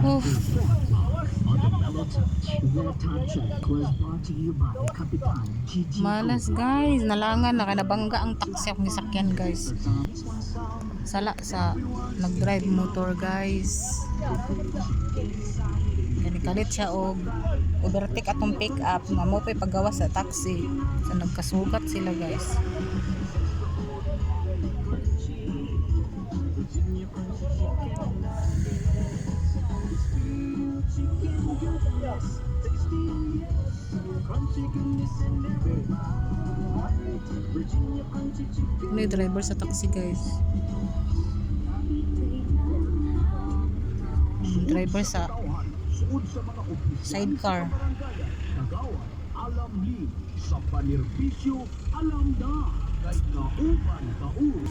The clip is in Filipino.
Oof. Malas guys, nalangan na kanabangga ang taxi akong gisakyan guys. Sala sa nag-drive motor guys. Kani kalit siya og overtake atong pick up nga mo pay paggawas sa taxi. So nagkasugat sila guys. Ano yung driver sa taxi guys? Driver sa sidecar. Alam ni sa panerbisyo alam na kay kauban kaur.